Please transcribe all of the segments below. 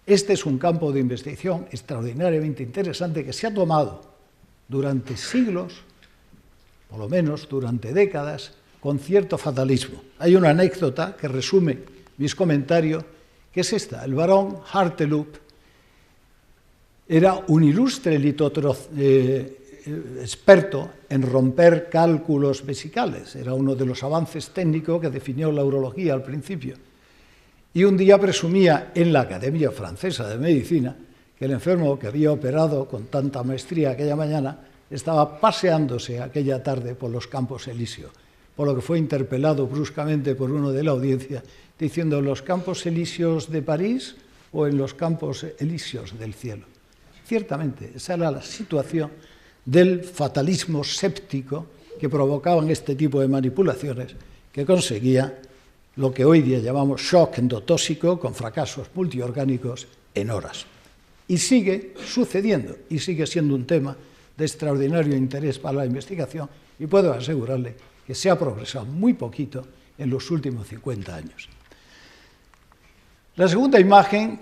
Este es un campo de investigación extraordinariamente interesante que se ha tomado durante siglos, por lo menos durante décadas, con cierto fatalismo. Hay una anécdota que resume mis comentarios, que es esta. El barón Harteloop era un ilustre experto en romper cálculos vesicales. Era uno de los avances técnicos que definió la urología al principio. Y un día presumía en la Academia Francesa de Medicina que el enfermo que había operado con tanta maestría aquella mañana estaba paseándose aquella tarde por los Campos Elíseos, por lo que fue interpelado bruscamente por uno de la audiencia diciendo: ¿en los Campos Elíseos de París o en los Campos Elíseos del cielo? Ciertamente, esa era la situación del fatalismo séptico que provocaban este tipo de manipulaciones, que conseguía lo que hoy día llamamos shock endotóxico, con fracasos multiorgánicos en horas. Y sigue sucediendo, y sigue siendo un tema de extraordinario interés para la investigación, y puedo asegurarle que se ha progresado muy poquito en los últimos 50 años. La segunda imagen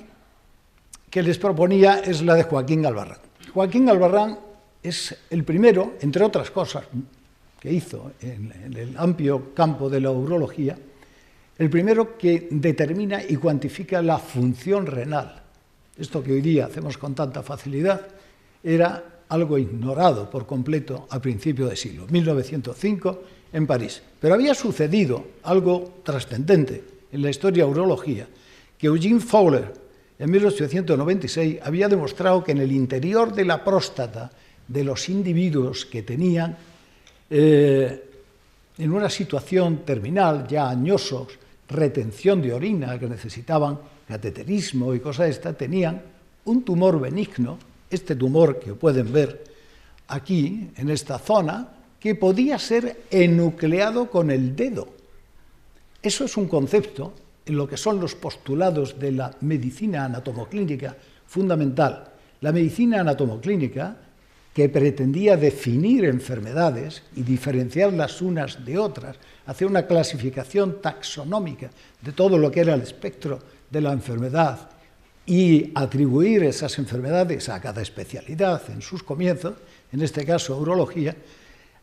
que les proponía es la de Joaquín Galbarrán. Joaquín Galbarrán es el primero, entre otras cosas, que hizo en el amplio campo de la urología, el primero que determina y cuantifica la función renal. Esto que hoy día hacemos con tanta facilidad era algo ignorado por completo a principios de siglo, 1905 en París. Pero había sucedido algo trascendente en la historia de urología, que Eugene Fowler en 1896 había demostrado que en el interior de la próstata de los individuos que tenían en una situación terminal, ya añosos, retención de orina, que necesitaban cateterismo y cosas de estas, tenían un tumor benigno, este tumor que pueden ver aquí, en esta zona, que podía ser enucleado con el dedo. Eso es un concepto en lo que son los postulados de la medicina anatomoclínica fundamental. La medicina anatomoclínica, que pretendía definir enfermedades y diferenciarlas unas de otras, hacer una clasificación taxonómica de todo lo que era el espectro de la enfermedad y atribuir esas enfermedades a cada especialidad en sus comienzos, en este caso urología,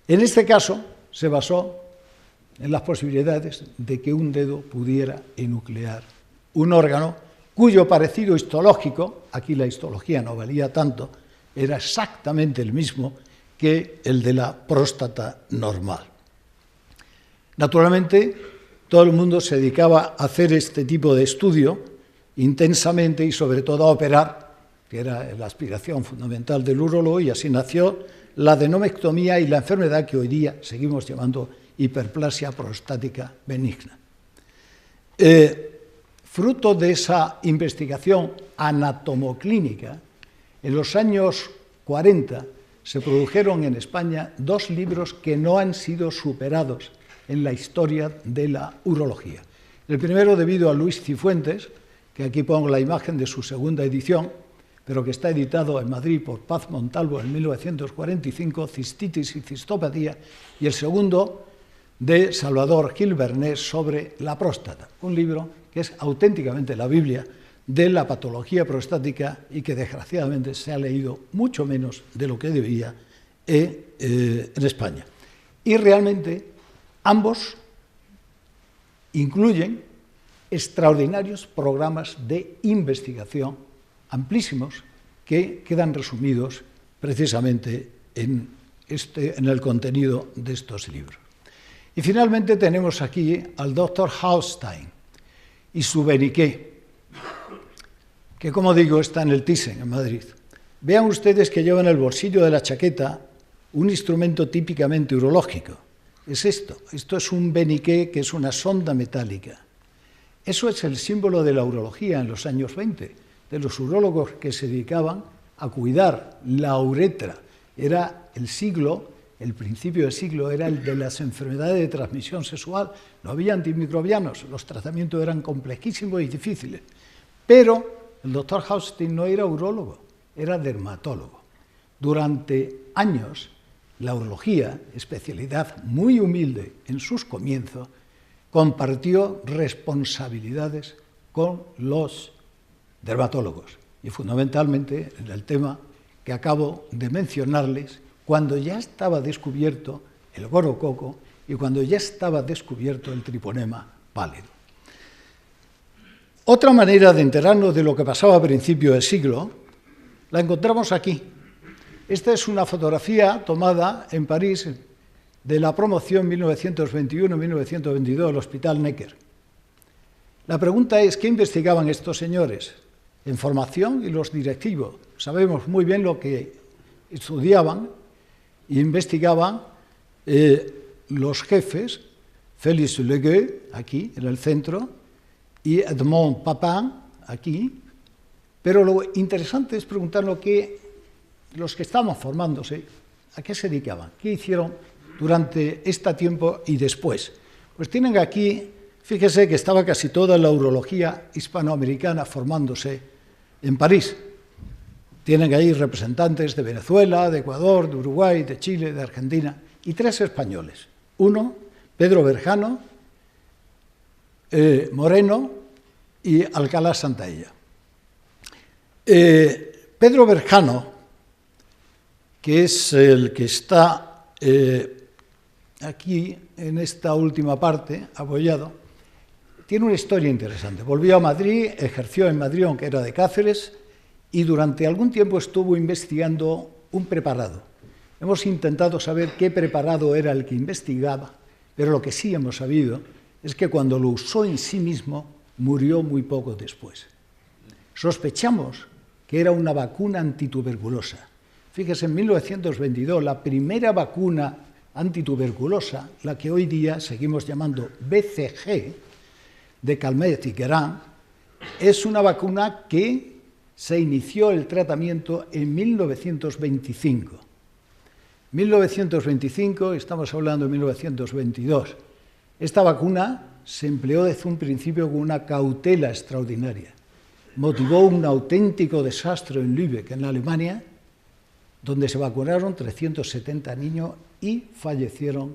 en este caso se basó en las posibilidades de que un dedo pudiera enuclear un órgano cuyo parecido histológico, aquí la histología no valía tanto, era exactamente el mismo que el de la próstata normal. Naturalmente, todo el mundo se dedicaba a hacer este tipo de estudio intensamente y sobre todo a operar, que era la aspiración fundamental del urólogo, y así nació la adenomectomía y la enfermedad que hoy día seguimos llamando hiperplasia prostática benigna. Fruto de esa investigación anatomoclínica, en los años 40 se produjeron en España 2 libros que no han sido superados en la historia de la urología. El primero debido a Luis Cifuentes, que aquí pongo la imagen de su segunda edición, pero que está editado en Madrid por Paz Montalvo en 1945, Cistitis y Cistopatía, y el segundo de Salvador Gil Bernés sobre la próstata, un libro que es auténticamente la Biblia de la patología prostática y que desgraciadamente se ha leído mucho menos de lo que debía en España. Y realmente ambos incluyen extraordinarios programas de investigación amplísimos que quedan resumidos precisamente en el contenido de estos libros. Y finalmente tenemos aquí al Dr. Haustein y su Beniqué, que, como digo, está en el Thyssen, en Madrid. Vean ustedes que lleva en el bolsillo de la chaqueta un instrumento típicamente urológico. Es esto es un Beniqué, que es una sonda metálica. Eso es el símbolo de la urología en los años 20, de los urólogos que se dedicaban a cuidar la uretra. Era el siglo, el principio del siglo era el de las enfermedades de transmisión sexual. No había antimicrobianos, los tratamientos eran complejísimos y difíciles. Pero el doctor Haustein no era urólogo, era dermatólogo. Durante años, la urología, especialidad muy humilde en sus comienzos, compartió responsabilidades con los dermatólogos, y fundamentalmente en el tema que acabo de mencionarles, cuando ya estaba descubierto el gorococo y cuando ya estaba descubierto el triponema pálido. Otra manera de enterarnos de lo que pasaba a principios del siglo la encontramos aquí. Esta es una fotografía tomada en París de la promoción 1921-1922 del Hospital Necker. La pregunta es, ¿qué investigaban estos señores? En formación y los directivos. Sabemos muy bien lo que estudiaban e investigaban los jefes, Félix Legueux, aquí en el centro, y Edmond Papin, aquí. Pero lo interesante es preguntarnos los que estaban formándose, ¿a qué se dedicaban? ¿Qué hicieron durante este tiempo y después? Pues tienen aquí, fíjese que estaba casi toda la urología hispanoamericana formándose en París. Tienen ahí representantes de Venezuela, de Ecuador, de Uruguay, de Chile, de Argentina, y 3 españoles. Uno, Pedro Berjano, Moreno y Alcalá Santaella. Pedro Berjano, que es el que está aquí en esta última parte, apoyado, tiene una historia interesante. Volvió a Madrid, ejerció en Madrid, aunque era de Cáceres, y durante algún tiempo estuvo investigando un preparado. Hemos intentado saber qué preparado era el que investigaba, pero lo que sí hemos sabido es que cuando lo usó en sí mismo, murió muy poco después. Sospechamos que era una vacuna antituberculosa. Fíjese, en 1922, la primera vacuna antituberculosa, la que hoy día seguimos llamando BCG, de Calmet y Guérin, es una vacuna que se inició el tratamiento en 1925. 1925, estamos hablando de 1922. Esta vacuna se empleó desde un principio con una cautela extraordinaria. Motivó un auténtico desastre en Lübeck, en Alemania, donde se vacunaron 370 niños y fallecieron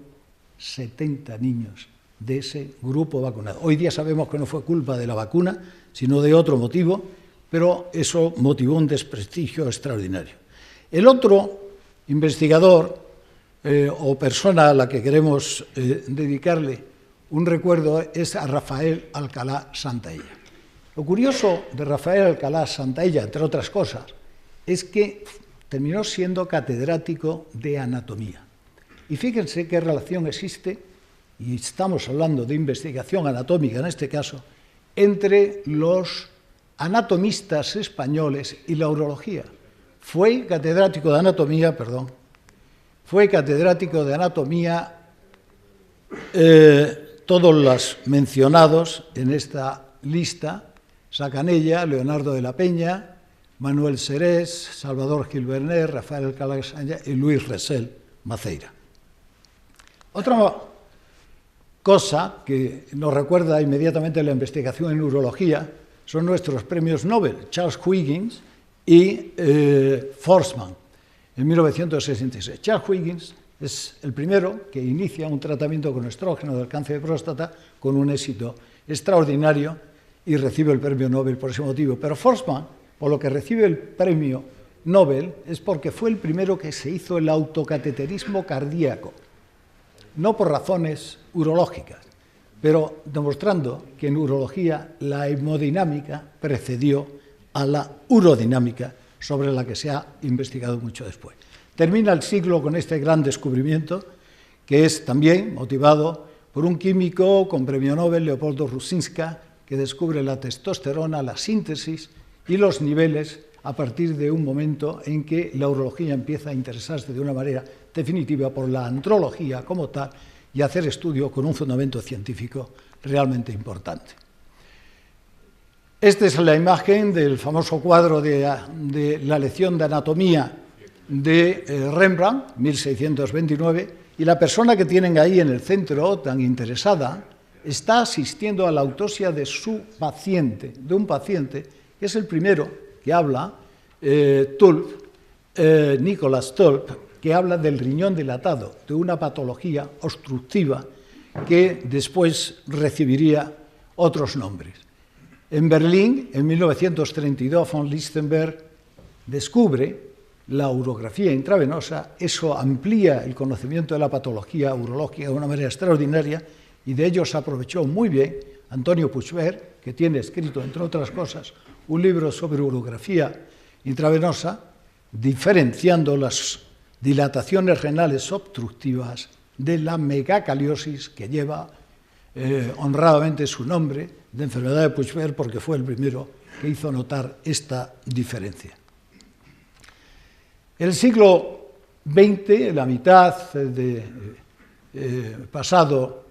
70 niños de ese grupo vacunado. Hoy día sabemos que no fue culpa de la vacuna, sino de otro motivo, pero eso motivó un desprestigio extraordinario. El otro investigador o persona a la que queremos dedicarle un recuerdo es a Rafael Alcalá Santaella. Lo curioso de Rafael Alcalá Santaella, entre otras cosas, es que terminó siendo catedrático de anatomía. Y fíjense qué relación existe, y estamos hablando de investigación anatómica en este caso, entre los anatomistas españoles y la urología. Fue catedrático de anatomía, todos los mencionados en esta lista: Sacanella, Leonardo de la Peña, Manuel Serés, Salvador Gilbernet, Rafael Alcalá Santaella y Luis Resell Maceira. Otra cosa que nos recuerda inmediatamente la investigación en urología son nuestros premios Nobel, Charles Huygens y Forsman, en 1966. Charles Huygens es el primero que inicia un tratamiento con estrógeno del cáncer de próstata con un éxito extraordinario y recibe el premio Nobel por ese motivo. Pero Forsman, por lo que recibe el premio Nobel, es porque fue el primero que se hizo el autocateterismo cardíaco, no por razones urológicas, pero demostrando que en urología la hemodinámica precedió a la urodinámica, sobre la que se ha investigado mucho después. Termina el siglo con este gran descubrimiento, que es también motivado por un químico con premio Nobel, Leopoldo Rusinska, que descubre la testosterona, la síntesis y los niveles a partir de un momento en que la urología empieza a interesarse de una manera definitiva por la andrología como tal y a hacer estudio con un fundamento científico realmente importante. Esta es la imagen del famoso cuadro de la lección de anatomía de Rembrandt, 1629, y la persona que tienen ahí en el centro, tan interesada, está asistiendo a la autopsia de su paciente, de un paciente que es el primero que habla, Nicolas Tulp, que habla del riñón dilatado, de una patología obstructiva que después recibiría otros nombres. En Berlín, en 1932, von Lichtenberg descubre la urografía intravenosa. Eso amplía el conocimiento de la patología urológica de una manera extraordinaria, y de ello se aprovechó muy bien Antonio Puigvert, que tiene escrito, entre otras cosas, un libro sobre urografía intravenosa, diferenciando las dilataciones renales obstructivas de la megacaliosis, que lleva honradamente su nombre, de enfermedad de Puigvert, porque fue el primero que hizo notar esta diferencia. El siglo XX, la mitad pasado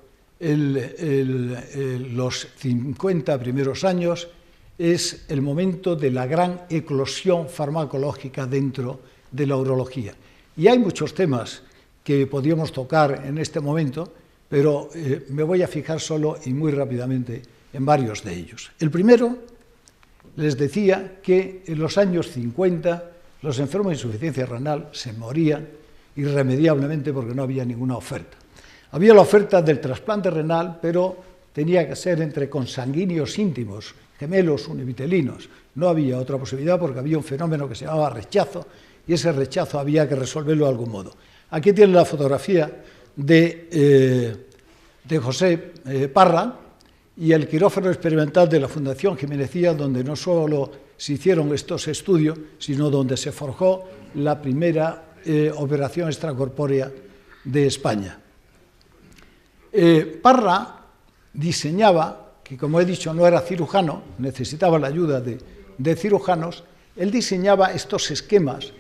los 50 primeros años, es el momento de la gran eclosión farmacológica dentro de la urología. Y hay muchos temas que podríamos tocar en este momento, pero me voy a fijar solo y muy rápidamente en varios de ellos. El primero, les decía que en los años 50 los enfermos de insuficiencia renal se morían irremediablemente porque no había ninguna oferta. Había la oferta del trasplante renal, pero tenía que ser entre consanguíneos íntimos, gemelos univitelinos. No había otra posibilidad porque había un fenómeno que se llamaba rechazo, y ese rechazo había que resolverlo de algún modo. Aquí tienen la fotografía de José Parra y el quirófano experimental de la Fundación Jimenecía, donde no solo se hicieron estos estudios, sino donde se forjó la primera operación extracorpórea de España. Parra diseñaba, que como he dicho no era cirujano, necesitaba la ayuda de cirujanos, él diseñaba estos esquemas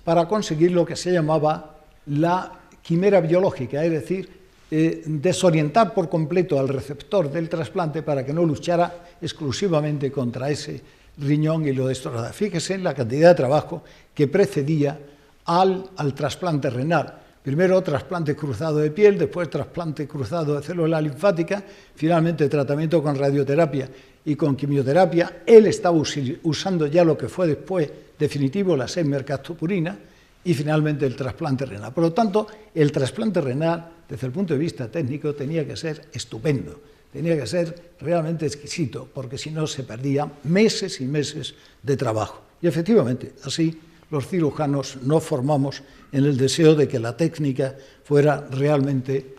para conseguir lo que se llamaba la quimera biológica, es decir, desorientar por completo al receptor del trasplante para que no luchara exclusivamente contra ese riñón y lo destrozara. Fíjese en la cantidad de trabajo que precedía al trasplante renal. Primero trasplante cruzado de piel, después trasplante cruzado de célula linfática, finalmente tratamiento con radioterapia y con quimioterapia. Él estaba usando ya lo que fue después definitivo, la mercaptopurina, y finalmente el trasplante renal. Por lo tanto, el trasplante renal, desde el punto de vista técnico, tenía que ser estupendo, tenía que ser realmente exquisito, porque si no se perdían meses y meses de trabajo. Y efectivamente, así los cirujanos nos formamos en el deseo de que la técnica fuera realmente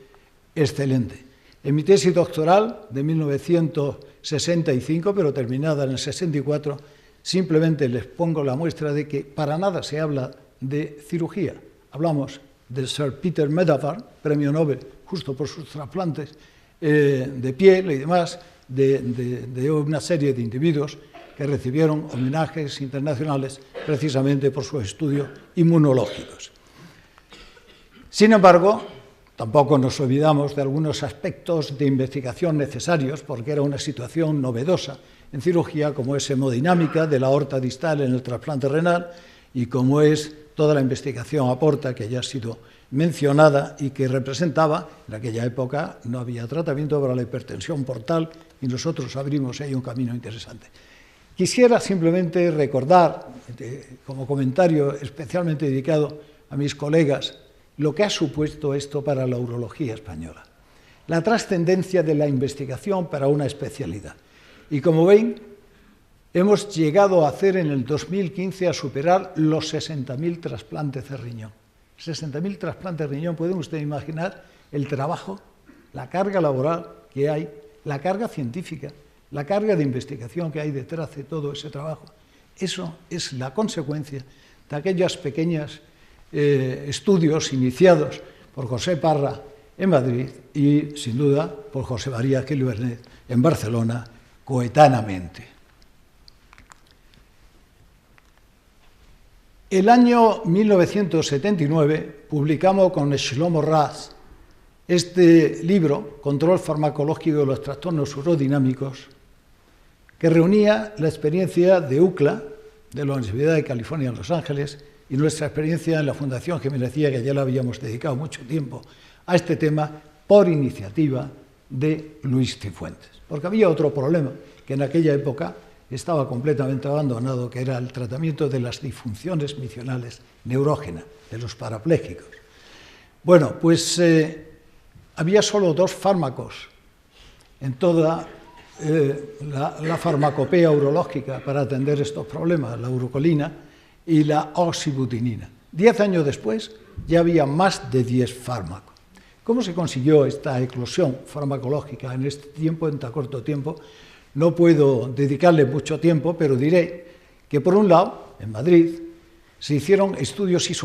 excelente. En mi tesis doctoral de 1965, pero terminada en el 64, simplemente les pongo la muestra de que para nada se habla de cirugía. Hablamos de Sir Peter Medawar, premio Nobel justo por sus trasplantes de piel y demás, de una serie de individuos que recibieron homenajes internacionales precisamente por sus estudios inmunológicos. Sin embargo, tampoco nos olvidamos de algunos aspectos de investigación necesarios, porque era una situación novedosa en cirugía, como es hemodinámica de la aorta distal en el trasplante renal y como es toda la investigación aporta, que ya ha sido mencionada y que representaba, en aquella época no había tratamiento para la hipertensión portal y nosotros abrimos ahí un camino interesante. Quisiera simplemente recordar, como comentario especialmente dedicado a mis colegas, lo que ha supuesto esto para la urología española, la trascendencia de la investigación para una especialidad. Y como ven, hemos llegado a hacer en el 2015 a superar los 60.000 trasplantes de riñón. 60.000 trasplantes de riñón, ¿pueden ustedes imaginar el trabajo, la carga laboral que hay, la carga científica, la carga de investigación que hay detrás de todo ese trabajo? Eso es la consecuencia de aquellos pequeños estudios iniciados por José Parra en Madrid y, sin duda, por José María Gil Vernet en Barcelona, coetáneamente. El año 1979 publicamos con Shlomo Raz este libro, Control farmacológico de los trastornos urodinámicos, que reunía la experiencia de UCLA, de la Universidad de California en Los Ángeles, y nuestra experiencia en la Fundación Jimenecía, que ya le habíamos dedicado mucho tiempo a este tema, por iniciativa de Luis Cifuentes. Porque había otro problema, que en aquella época estaba completamente abandonado, que era el tratamiento de las disfunciones misionales neurógenas, de los parapléjicos. Bueno, pues había solo 2 fármacos en toda la farmacopea urológica para atender estos problemas, la urocolina y la oxibutinina. 10 años después ya había más de 10 fármacos. ¿Cómo se consiguió esta eclosión farmacológica en este tiempo, en tan corto tiempo? No puedo dedicarle mucho tiempo, pero diré que por un lado, en Madrid, se hicieron estudios